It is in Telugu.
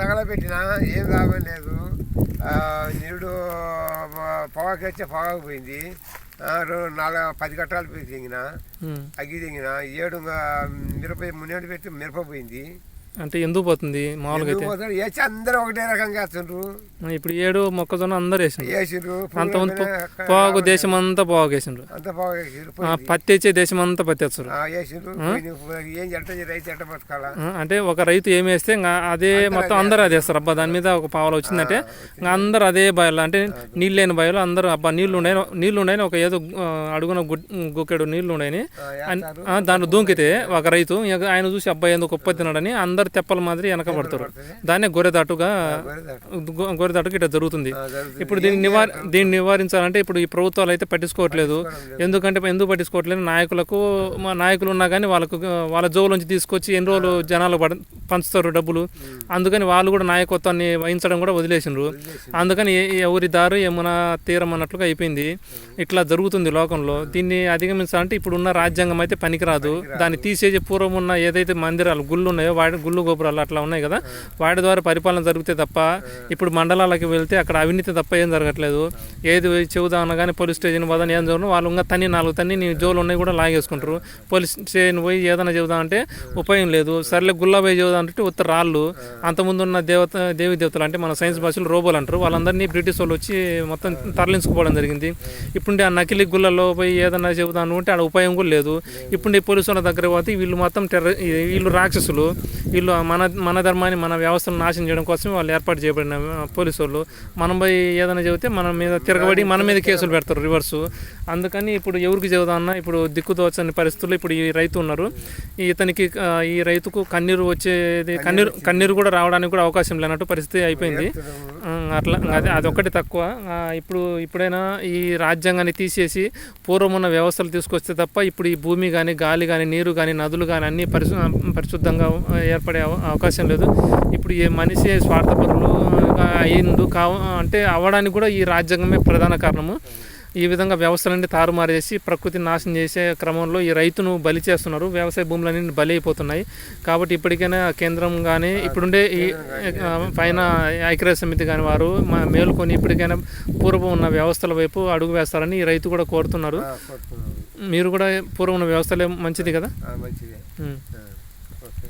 తగలబెట్టినా ఏం లాభం లేదు. నిరుడు పొగాకు వచ్చే పొగాకు పోయింది. 10 కట్టాలు పోయి తెంగిన అగ్గి తెంగిన 7 మిరప మునేడు పెట్టి మిరప పోయింది. అంటే ఎందుకు పోతుంది మామూలుగా అయితే? వేసి అందరూ ఒకటే రకంగా వేస్తుండ్రు. ఇప్పుడు 7 మొక్కజొన్న అందరు వేసిండ్రు. అంతమంది పొగాకు దేశం అంతా పొగాకు వేసిండ్రు. అంతా పొగాకు వేసిండ్రు. పత్తి వచ్చే దేశం అంతా పత్తి వేస్తారు. వేసిండ్రు. ఏం చెట్ట రైతు ఎట్ట బతకాలా? అంటే ఒక రైతు ఏమి వేస్తే అదే మొత్తం అందరూ అది వేస్తారు. అబ్బా దాని మీద ఒక పావులు వచ్చిందంటే అందరు అదే బావిలో, అంటే నీళ్ళు లేని బావిలో అందరూ అబ్బా నీళ్లు ఉన్నాయని ఒక ఏదో అడుగున గుక్కెడు నీళ్లు ఉన్నాయని దాంట్లో దూకితే ఒక రైతు ఆయన చూసి అబ్బాయి ఎందుకు గొప్ప తిన్నాడని అందరు తెప్పల మాదిరి వెనక పడతారు. దాన్నే గొర్రెదాటుగా ఇట్లా జరుగుతుంది. ఇప్పుడు దీన్ని నివారించాలంటే ఇప్పుడు ఈ ప్రభుత్వాలు అయితే పట్టించుకోవట్లేదు. ఎందుకంటే ఎందుకు పట్టించుకోవట్లేదు? నాయకులు ఉన్నా కానీ వాళ్ళ జోబులోంచి తీసుకొచ్చి ఎన్ని రోజులు జనాలు పంచుతారు డబ్బులు. అందుకని వాళ్ళు కూడా నాయకత్వాన్ని వహించడం కూడా వదిలేసిండ్రు. అందుకని ఎవరి దారు ఏమన్నా తీరం అన్నట్లుగా అయిపోయింది. ఇట్లా జరుగుతుంది లోకంలో. దీన్ని అధిగమించాలంటే ఇప్పుడున్న రాజ్యాంగం అయితే పనికిరాదు. దాన్ని తీసేసి పూర్వం ఉన్న ఏదైతే మందిరాలు గుళ్ళు ఉన్నాయో గుళ్ళు గోపురాలు అట్లా ఉన్నాయి కదా, వాటి ద్వారా పరిపాలన జరిగితే తప్ప ఇప్పుడు మండలాలకి వెళ్తే అక్కడ అవినీతి తప్ప ఏం జరగట్లేదు. ఏది చెబుదామన్నా కానీ పోలీస్ స్టేషన్ పోదని ఏం చదువు వాళ్ళు ఇంకా 4 తన్ని నీ జోలు ఉన్నాయి కూడా లాగేసుకుంటారు. పోలీస్ స్టేషన్ పోయి ఏదైనా చెబుదామంటే ఉపయోగం లేదు. సర్లే గుల్లా పోయి చెబుదామంటే ఉత్తర రాళ్ళు. అంతకుముందు ఉన్న దేవి దేవతలు అంటే మన సైన్స్ భాషలో రోబోలు అంటారు. వాళ్ళందరినీ బ్రిటిష్ వాళ్ళు వచ్చి మొత్తం తరలించుకోవడం జరిగింది. ఇప్పుడు ఆ నకిలీ గుళ్ళల్లో పోయి ఏదైనా చెబుదాం అనుకుంటే ఆడ ఉపయోగం కూడా లేదు. ఇప్పుడు పోలీసు వాళ్ళ దగ్గర పోతే వీళ్ళు మొత్తం వీళ్ళు రాక్షసులు. వీళ్ళు మన ధర్మాన్ని మన వ్యవస్థను నాశనం చేయడం కోసం వాళ్ళు ఏర్పాటు చేయబడిన పోలీసు వాళ్ళు. మనం పోయి ఏదైనా చెబితే మన మీద తిరగబడి మన మీద కేసులు పెడతారు రివర్సు. అందుకని ఇప్పుడు ఎవరికి చెబుదామన్నా ఇప్పుడు దిక్కుదోచని పరిస్థితుల్లో ఇప్పుడు ఈ రైతు ఉన్నారు. ఈ రైతుకు కన్నీరు వచ్చేది కన్నీరు కూడా రావడానికి కూడా అవకాశం లేనట్టు పరిస్థితి అయిపోయింది. అట్లా అదొక్కటి తక్కువ. ఇప్పుడైనా ఈ రాజ్యాంగాన్ని తీసేసి పూర్వం ఉన్న వ్యవస్థలు తీసుకొస్తే తప్ప ఇప్పుడు ఈ భూమి కానీ గాలి కానీ నీరు కానీ నదులు కానీ అన్నీ పరిశుద్ధంగా ఏర్పడే అవకాశం లేదు. ఇప్పుడు ఏ మనిషి స్వార్థపరులు అంటే అవ్వడానికి కూడా ఈ రాజ్యాంగమే ప్రధాన కారణము. ఈ విధంగా వ్యవస్థలన్నీ తారుమారు చేసి ప్రకృతిని నాశనం చేసే క్రమంలో ఈ రైతును బలి చేస్తున్నారు. వ్యవసాయ భూములన్నీ బలి అయిపోతున్నాయి. కాబట్టి ఇప్పటికైనా కేంద్రం కానీ ఇప్పుడుండే ఈ పైన ఐక్యరాజ్య సమితి కానీ వారు మేలుకొని ఇప్పటికైనా పూర్వం ఉన్న వ్యవస్థల వైపు అడుగు వేస్తారని ఈ రైతు కూడా కోరుతున్నారు. మీరు కూడా పూర్వం ఉన్న వ్యవస్థలే మంచిది కదా.